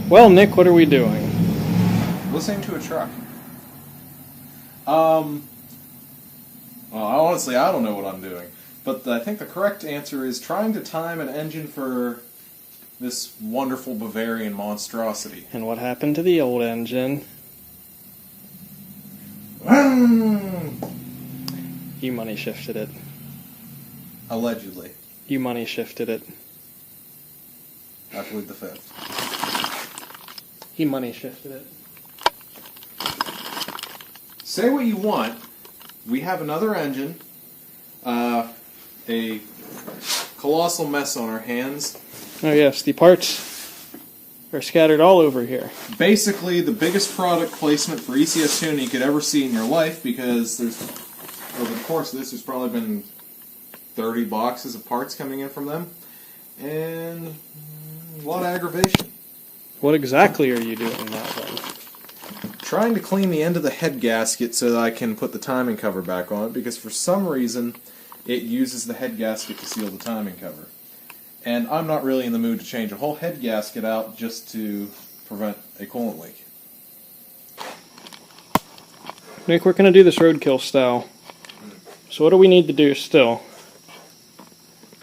Well, Nick, what are we doing? Listening to a truck. Well, honestly, I don't know what I'm doing. But I think the correct answer is trying to time an engine for this wonderful Bavarian monstrosity. And what happened to the old engine? You money shifted it. Allegedly. You money shifted it. I plead the fifth. He money shifted it. Say what you want. We have another engine. A colossal mess on our hands. Oh yes, the parts are scattered all over here. Basically, the biggest product placement for ECS tuning you could ever see in your life, because there's, over the course of this, there's probably been 30 boxes of parts coming in from them, and a lot of aggravation. What exactly are you doing now, then? Trying to clean the end of the head gasket so that I can put the timing cover back on it, because for some reason it uses the head gasket to seal the timing cover. And I'm not really in the mood to change a whole head gasket out just to prevent a coolant leak. Nick, we're going to do this roadkill style. So what do we need to do still?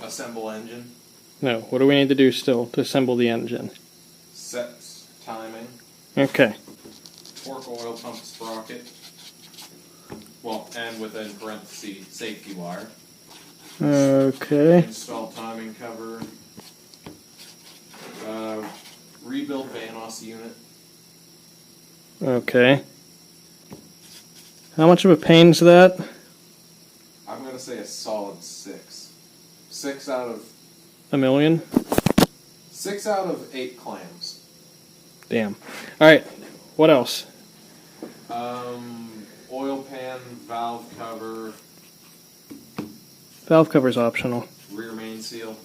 Assemble engine. No, what do we need to do still to assemble the engine? Set timing. Okay. Torque oil pump sprocket. Well, and within parentheses, safety wire. Okay. Install timing cover. Rebuild Vanos unit. Okay. How much of a pain's that? I'm going to say a solid 6. 6 out of... A million? 6 out of 8 clams. Damn. Alright, what else? Oil pan, valve cover, Valve cover's optional. rear main seal.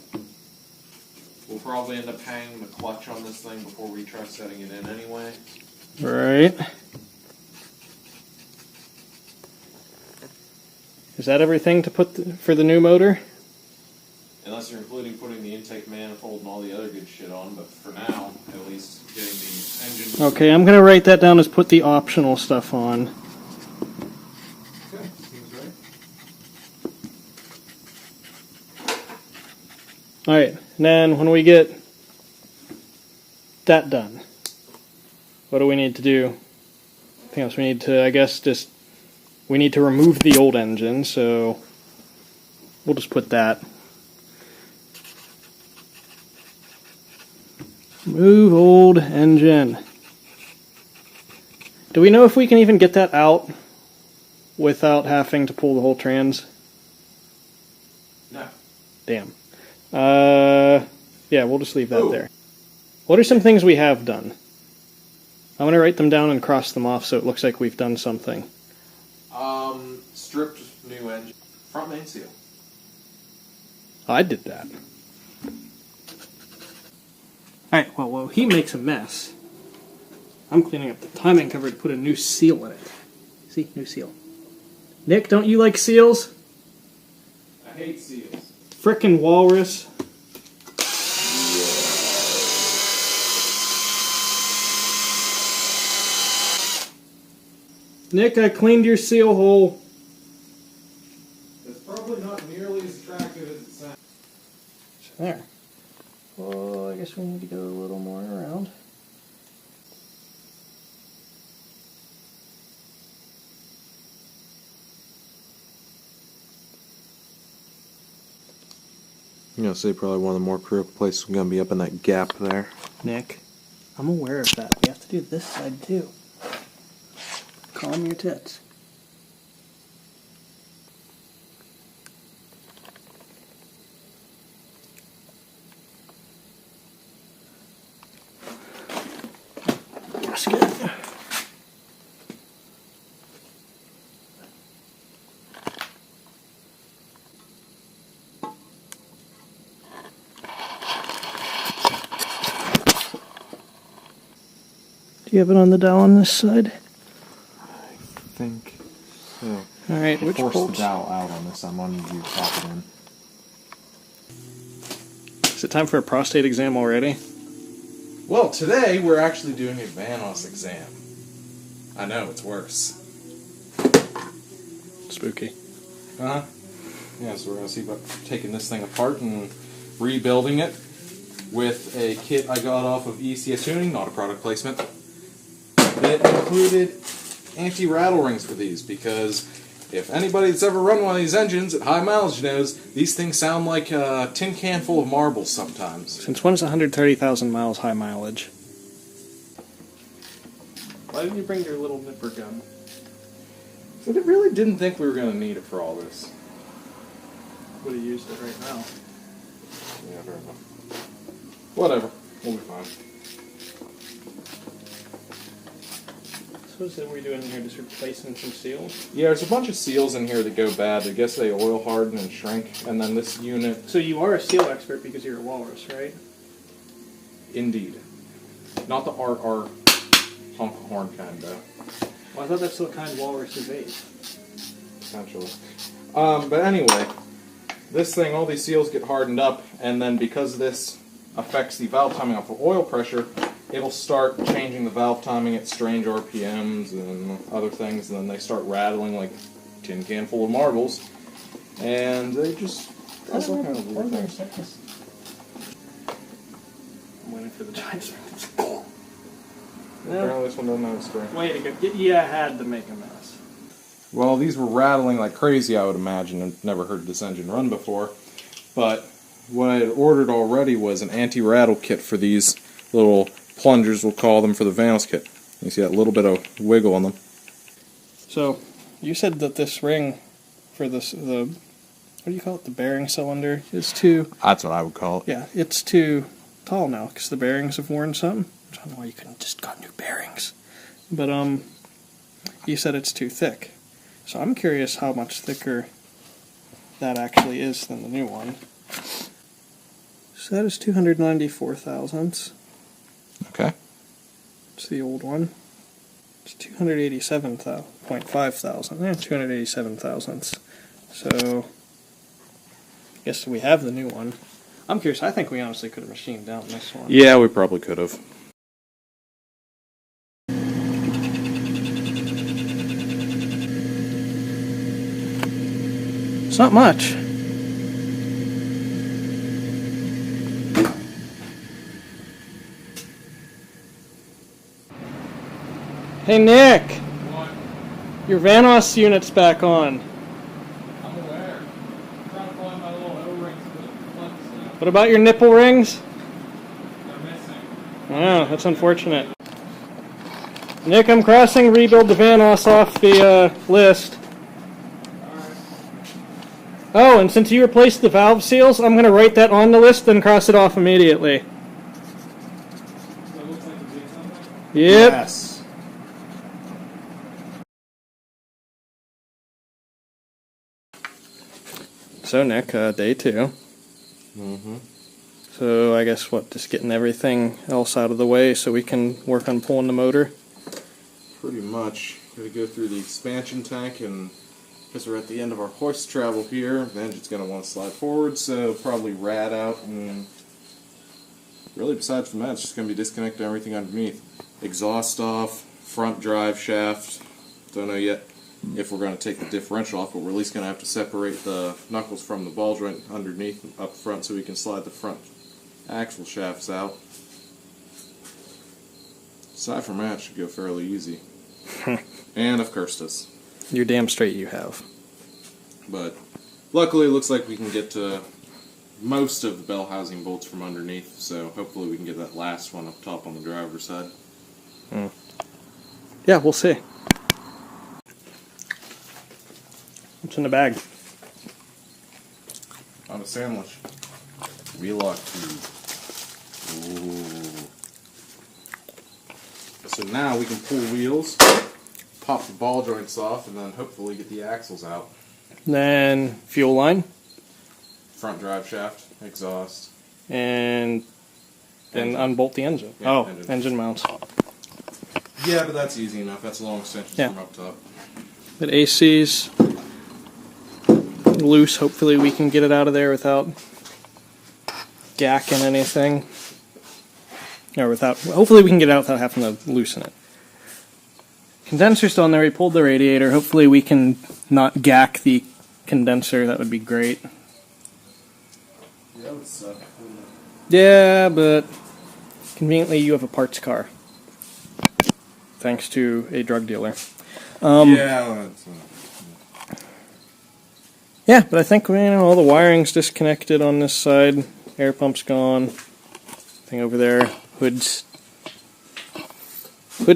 We'll probably end up hanging the clutch on this thing before we try setting it in anyway. Right. Is that everything to put for the new motor? Unless you're including putting the intake manifold and all the other good shit on, but for now, at least getting the engine... Okay, I'm going to write that down as put the optional stuff on. Okay, seems right. Alright, then when we get that done, what do we need to do? I think else we need to, I guess, we need to remove the old engine, so we'll just put that. Move old engine. Do we know if we can even get that out without having to pull the whole trans? No. Damn. Yeah, we'll just leave that there. What are some things we have done? I'm going to write them down and cross them off so it looks like we've done something. Stripped new engine. Front main seal. I did that. Alright, well, he makes a mess. I'm cleaning up the timing cover to put a new seal in it. See? New seal. Nick, don't you like seals? I hate seals. Frickin' walrus. Nick, I cleaned your seal hole. It's probably not nearly as attractive as it sounds. There. Well, I guess we need to go a little more around. I'm going to say probably one of the more critical places is going to be up in that gap there. Nick, I'm aware of that. We have to do this side too. Calm your tits. Gasket. Do you have it on the dowel on this side? I think so. Alright, which Force bolts? the dowel out on this. I'm on you pop it in. Is it time for a prostate exam already? Well, today we're actually doing a Vanos exam. I know, it's worse. Spooky. Uh-huh. Yeah, so we're going to see about taking this thing apart and rebuilding it with a kit I got off of ECS Tuning, not a product placement. It included anti-rattle rings for these, because if anybody that's ever run one of these engines at high mileage knows, these things sound like a tin can full of marbles sometimes. Since when is 130,000 miles high mileage? Why didn't you bring your little nipper gun? So I really didn't think we were going to need it for all this. Would have used it right now. Yeah, fair enough. Whatever. We'll be fine. So what are we doing here? Just replacing some seals? Yeah, there's a bunch of seals in here that go bad. I guess they oil harden and shrink, and then this unit... So you are a seal expert because you're a walrus, right? Indeed. Not the RR honk horn kind, though. Well, I thought that's the kind walruses ate. Potentially. But anyway, this thing, all these seals get hardened up, and then because this affects the valve timing off of oil pressure, it'll start changing the valve timing at strange RPMs and other things, and then they start rattling like a tin can full of marbles, and they just cause all kind of weird things. I'm waiting for the giant spring. Apparently this one doesn't have a spring. Way to go. Yeah, I had to make a mess. Well, these were rattling like crazy, I would imagine. I've never heard this engine run before. But what I had ordered already was an anti-rattle kit for these little plungers, we'll call them, for the Vanos kit. You see that little bit of wiggle on them. So, you said that this ring for this, what do you call it, the bearing cylinder, is too... That's what I would call it. Yeah, it's too tall now because the bearings have worn something. I don't know why you couldn't just got new bearings. But, you said it's too thick. So I'm curious how much thicker that actually is than the new one. So that is 294 thousandths. Okay. It's the old one. It's 287.5 thousand. Yeah, 287 thousandths. So, I guess we have the new one. I'm curious. I think we honestly could have machined down this one. Yeah, we probably could have. It's not much. Hey Nick! What? Your Vanos unit's back on. I'm aware. I'm trying to find my little O-rings for the flex now. What about your nipple rings? They're missing. Oh, that's unfortunate. Nick, I'm crossing rebuild the Vanos off the list. Oh, and since you replaced the valve seals, I'm going to write that on the list and cross it off immediately. So it looks like you did something? Yep. Yes. So Nick, day 2. Mm-hmm. So I guess what, just getting everything else out of the way so we can work on pulling the motor? Pretty much. Gotta go through the expansion tank, and because we're at the end of our hoist travel here, the engine's gonna want to slide forward, so probably rad out, and really besides from that, it's just gonna be disconnecting everything underneath. Exhaust off, front drive shaft, don't know yet if we're going to take the differential off, but we're at least going to have to separate the knuckles from the ball joint underneath up front so we can slide the front axle shafts out. Aside from that, it should go fairly easy. And I've cursed us. You're damn straight you have. But luckily it looks like we can get to most of the bell housing bolts from underneath, so hopefully we can get that last one up top on the driver's side. Yeah, we'll see. What's in the bag? On a sandwich. Wheelock tube. Ooh. So now we can pull wheels, pop the ball joints off, and then hopefully get the axles out. Then fuel line. Front drive shaft, exhaust. And then Engine. unbolt the engine. Yeah, oh, engine. engine mounts. Yeah, but that's easy enough. That's long extensions Yeah. from up top. But AC's loose. Hopefully we can get it out of there without gacking anything. Or without, hopefully we can get it out without having to loosen it. Condenser's still in there. We pulled the radiator. Hopefully we can not gack the condenser. That would be great. Yeah, that would suck. Yeah, but conveniently you have a parts car. Thanks to a drug dealer. Yeah, Yeah, but I think all the wiring's disconnected on this side. Air pump's gone. Thing over there. Hood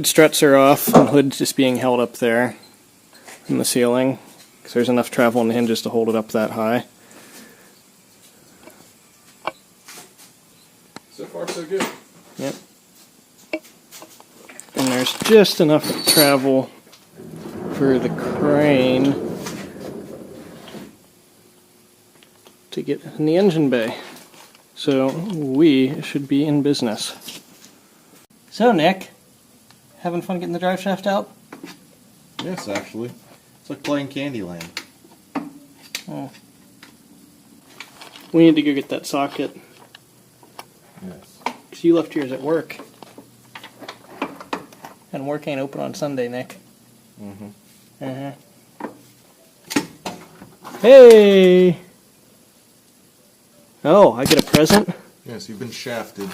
struts are off, and hood's just being held up there in the ceiling because there's enough travel on the hinges to hold it up that high. So far, so good. Yep. And there's just enough travel for the crane to get in the engine bay. So we should be in business. So Nick, having fun getting the drive shaft out? Yes, actually. It's like playing Candyland. Oh. We need to go get that socket. Yes. Because you left yours at work. And work ain't open on Sunday, Nick. Mm-hmm. Hey! Oh, I get a present? Yes, you've been shafted.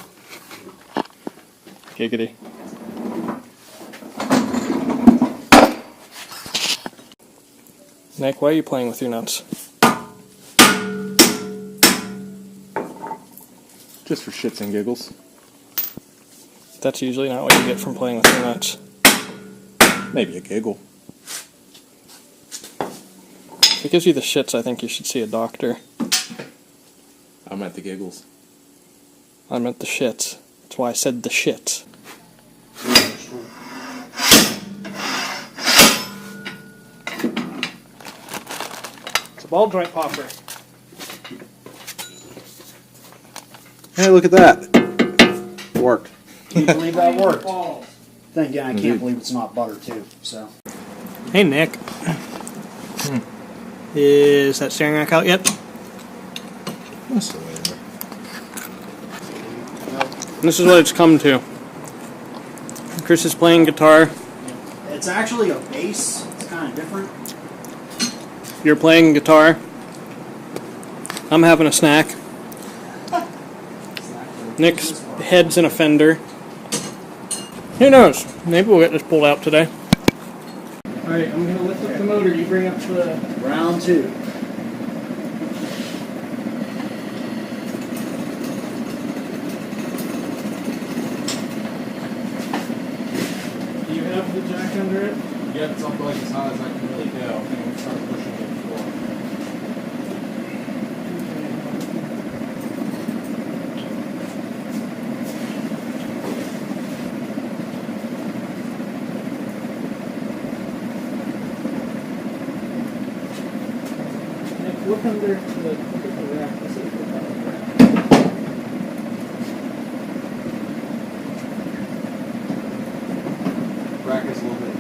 Giggity. Nick, why are you playing with your nuts? Just for shits and giggles. That's usually not what you get from playing with your nuts. Maybe a giggle. If it gives you the shits, I think you should see a doctor. I meant the giggles. I meant the shits. That's why I said the shits. It's a ball joint popper. Hey, look at that. It worked. Can you believe that worked? Balls. Then again, I can't believe it's not butter too. So. Hey Nick. Is that steering rack out yet? That's the way there. This is what it's come to. Chris is playing guitar. It's actually a bass. It's kind of different. You're playing guitar. I'm having a snack. Nick's head's in a fender. Who knows? Maybe we'll get this pulled out today. Alright, I'm going to lift up the motor. You bring up the... Round 2. Do you have the jack under it? Yeah, it's up like as high as I can really go. And we start pushing it forward. Nick, look under the rack. Let's see if we got the rack. Rack is a little bit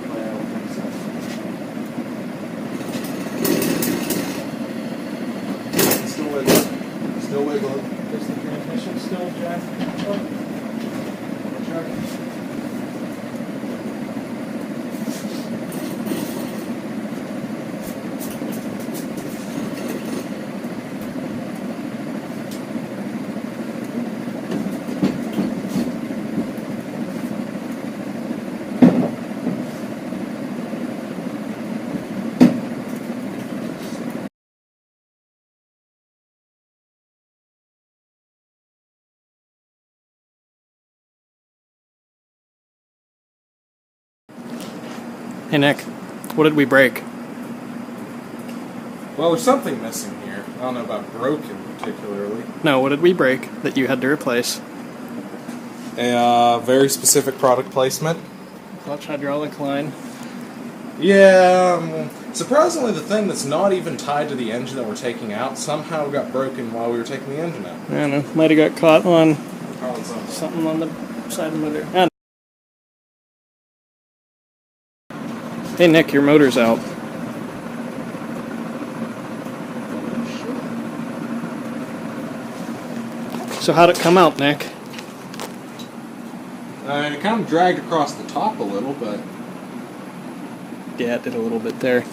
Still wiggling. Still wiggling. Is the transmission still jack? Hey Nick, what did we break? Well, there's something missing here. I don't know about broken particularly. No, what did we break that you had to replace? A very specific product placement. Clutch hydraulic line. Yeah, surprisingly the thing that's not even tied to the engine that we're taking out somehow got broken while we were taking the engine out. I don't know, might have got caught on Probably something. something on the side of the motor. Ah. Hey Nick, your motor's out. So how'd it come out, Nick? It kind of dragged across the top a little, but... Yeah, it did a little bit there.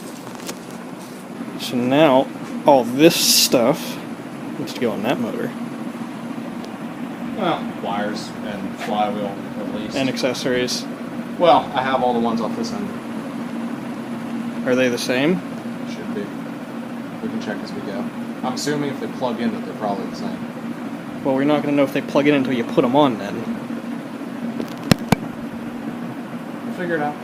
So now, all this stuff needs to go on that motor. Well, wires and flywheel, at least. And accessories. Well, I have all the ones off this end. Are they the same? Should be. We can check as we go. I'm assuming if they plug in that they're probably the same. Well, we're not going to know if they plug in until you put them on then. We'll figure it out.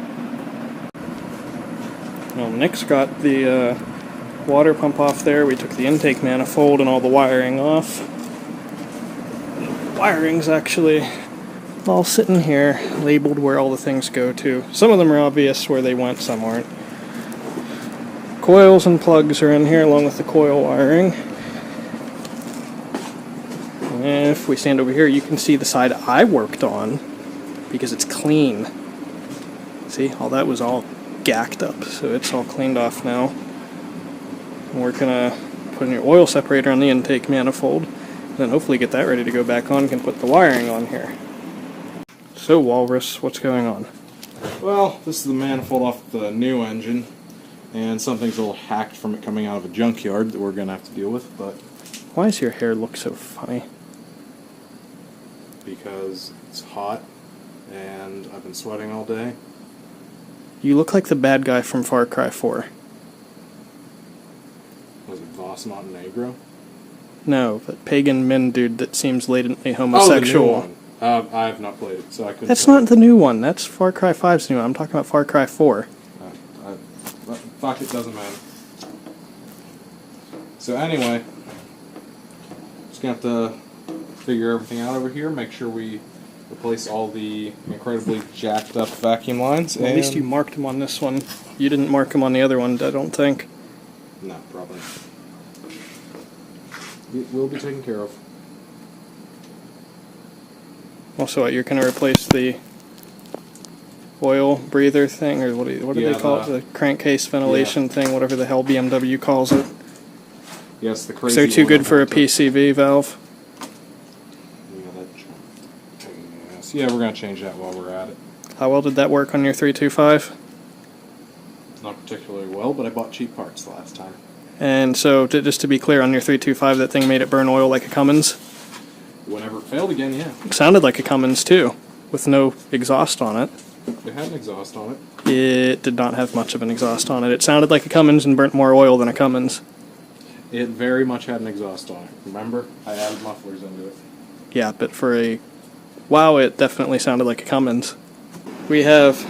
Well, Nick's got the water pump off there. We took the intake manifold and all the wiring off. The wiring's actually all sitting here, labeled where all the things go to. Some of them are obvious where they went, some aren't. Coils and plugs are in here along with the coil wiring. And if we stand over here, you can see the side I worked on because it's clean. See, all that was all gacked up, so it's all cleaned off now. And we're gonna put a new oil separator on the intake manifold, and then hopefully get that ready to go back on, can put the wiring on here. So Walrus, what's going on? Well, this is the manifold off the new engine, and something's a little hacked from it coming out of a junkyard that we're gonna have to deal with, but... Why does your hair look so funny? Because it's hot, and I've been sweating all day. You look like the bad guy from Far Cry 4. Was it Voss Montenegro? No, that pagan men dude that seems latently homosexual. Oh, the new one. I have not played it, so I couldn't... That's not the new one. That's Far Cry 5's new one. I'm talking about Far Cry 4. Fuck, it doesn't matter. So anyway, just gonna have to figure everything out over here, make sure we replace all the incredibly jacked up vacuum lines. Well, at least you marked them on this one. You didn't mark them on the other one, I don't think. No, probably. It will be taken care of. Also, what, you're going to replace the oil breather thing, or what do they call it? The crankcase ventilation thing, whatever the hell BMW calls it. Yes, the crazy. Because they're too good for a PCV valve. Yeah, we're going to change that while we're at it. How well did that work on your 325? Not particularly well, but I bought cheap parts the last time. And so, just to be clear, on your 325, that thing made it burn oil like a Cummins? Whenever it failed again, yeah. It sounded like a Cummins, too, with no exhaust on it. It had an exhaust on it. It did not have much of an exhaust on it. It sounded like a Cummins and burnt more oil than a Cummins. It very much had an exhaust on it. Remember? I added mufflers into it. Yeah, but for a... Wow, it definitely sounded like a Cummins. We have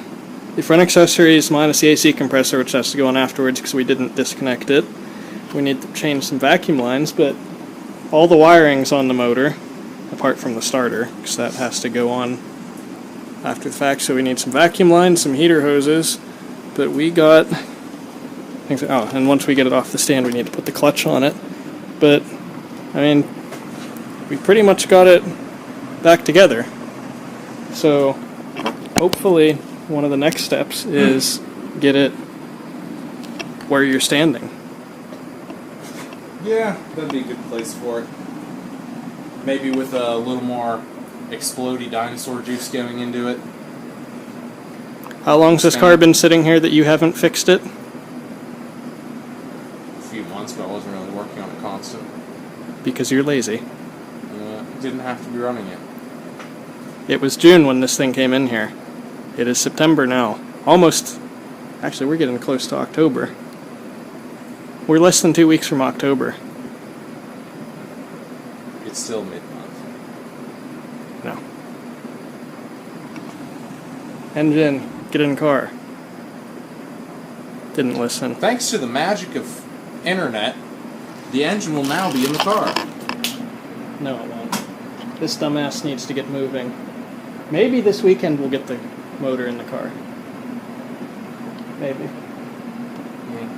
the front accessories minus the AC compressor, which has to go on afterwards because we didn't disconnect it. We need to change some vacuum lines, but all the wiring's on the motor, apart from the starter, because that has to go on after the fact. So we need some vacuum lines, some heater hoses, but we got... Oh, and once we get it off the stand, we need to put the clutch on it. But, I mean, we pretty much got it back together. So, hopefully, one of the next steps is get it where you're standing. Yeah, that'd be a good place for it. Maybe with a little more explodey dinosaur juice going into it. How long's this car been sitting here that you haven't fixed it? A few months, but I wasn't really working on it constant. Because you're lazy. Didn't have to be running it. It was June when this thing came in here. It is September now. Almost. Actually, we're getting close to October. We're less than 2 weeks from October. It's still mid-month. No. Engine, get in car. Didn't listen. Thanks to the magic of internet, the engine will now be in the car. No, it won't. This dumbass needs to get moving. Maybe this weekend we'll get the motor in the car. Maybe.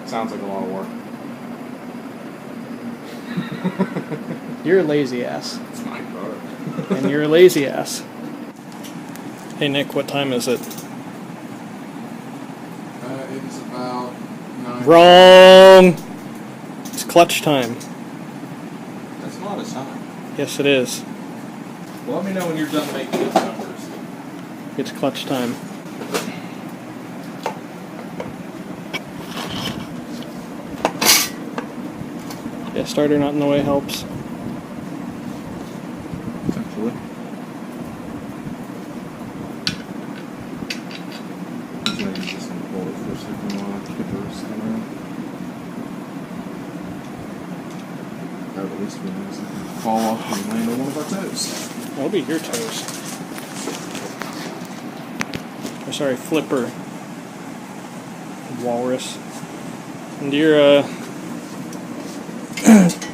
Sounds like a lot of work. You're a lazy ass. It's my car. And you're a lazy ass. Hey Nick, what time is it? It is about 9. Wrong! It's clutch time. That's not a time. Yes, it is. Well, let me know when you're done making those numbers. It's clutch time. Yeah, starter not in the way helps. Essentially. Just gonna hold it for a second while I get the rest around. That would at least be nice. Fall off and land on one of our toes. That'll be your toes. Or sorry, flipper. Walrus. And your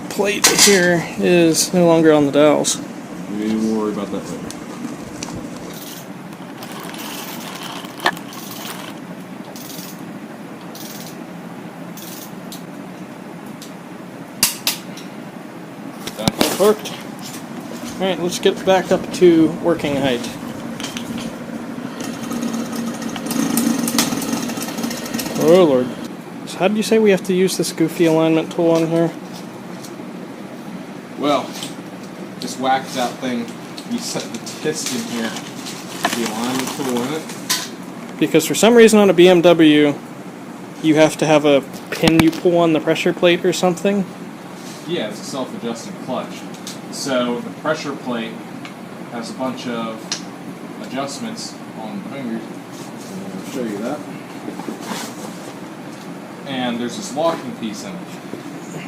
plate here is no longer on the dowels. We will worry about that later. That worked. Alright, let's get back up to working height. Oh lord. So how did you say we have to use this goofy alignment tool on here? Well, this wax out thing, you set the tist in here, the alignment tool in it. Because for some reason on a BMW, you have to have a pin you pull on the pressure plate or something. Yeah, it's a self-adjusting clutch. So the pressure plate has a bunch of adjustments on the fingers. I'll show you that. And there's this locking piece in it.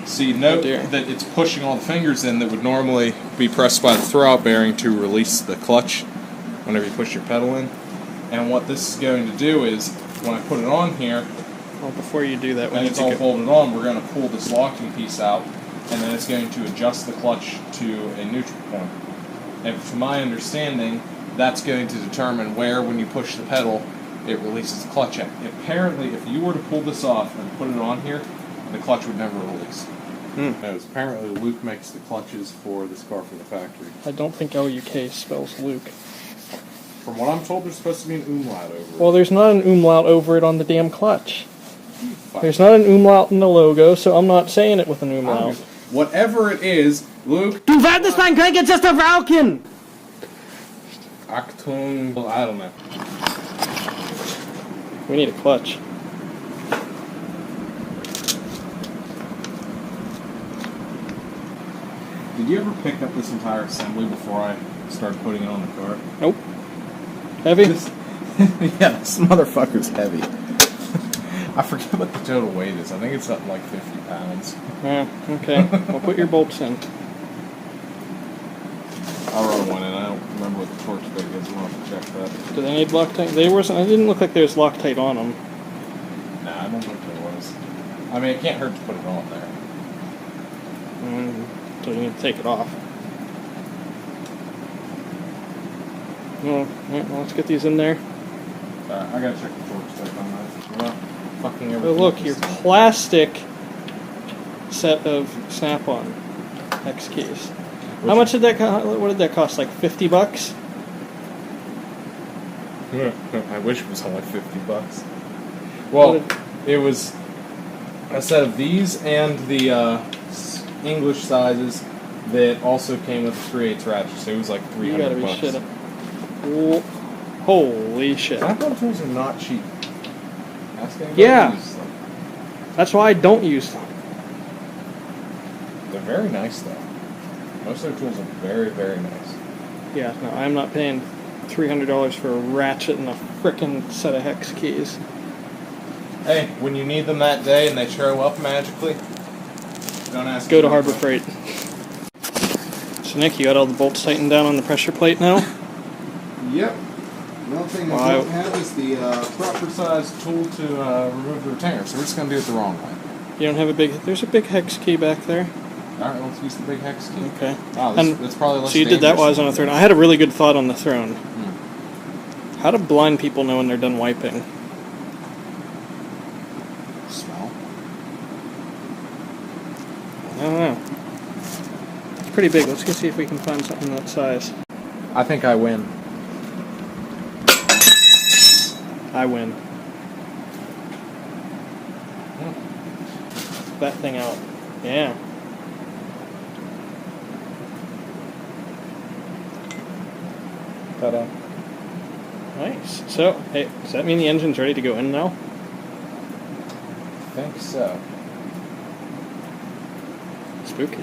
See, note that it's pushing all the fingers in that would normally be pressed by the throwout bearing to release the clutch whenever you push your pedal in. And what this is going to do is, when I put it on here, Well, before you do that, we and need it's to all go. bolted on, we're going to pull this locking piece out, and then it's going to adjust the clutch to a neutral point. And from my understanding, that's going to determine where, when you push the pedal, it releases the clutch at. Apparently, if you were to pull this off and put it on here, the clutch would never release. No, apparently Luke makes the clutches for this car from the factory. I don't think LUK spells Luke. From what I'm told, there's supposed to be an umlaut over it. Well, there's not an umlaut over it on the damn clutch. There's not an umlaut in the logo, so I'm not saying it with an umlaut. Whatever it is, Luke. Du wartest dein Krieg jetzt erst auf Rauchen! Achtung, I don't know. We need a clutch. Did you ever pick up this entire assembly before I started putting it on the car? Nope. Heavy? Yeah, this motherfucker's heavy. I forget what the total weight is. I think it's something like 50 pounds. Yeah, okay. Well, put your bolts in. I'll run one in. I don't remember what the torque spec is. We'll have to check that. Do they need Loctite? They wasn't. It didn't look like there was Loctite on them. Nah, I don't think there was. I mean, it can't hurt to put it on there. So you need to take it off. Well, let's get these in there. I gotta check the torque spec on that. We're not fucking Oh, everything. look, your plastic set of Snap-on X keys. How much did that cost? What did that cost? Like $50? I wish it was only $50. Well, it was a set of these and the English sizes that also came with a 3/8 ratchet, so it was like $300. You gotta be shitting. Holy shit. Snap-on tools are not cheap. Ask anybody Yeah. who uses them. That's why I don't use them. They're very nice, though. Most of their tools are very, very nice. Yeah, no, I'm not paying $300 for a ratchet and a frickin' set of hex keys. Hey, when you need them that day and they show up magically, don't ask. Go to Harbor Freight. So Nick, you got all the bolts tightened down on the pressure plate now? Yep. The only thing Well, I don't have is the proper size tool to remove the retainer, so we're just going to do it the wrong way. You don't have a big... There's a big hex key back there. Alright, let's use the big hex key. Okay. Wow, that's probably less So you did that while I was on the throne. I had a really good thought on the throne. How do blind people know when they're done wiping? Smell. I don't know. It's pretty big. Let's go see if we can find something that size. I think I win. I win. That thing out. Yeah. Ta-da. Nice. So, hey, does that mean the engine's ready to go in now? I think so. Spooky.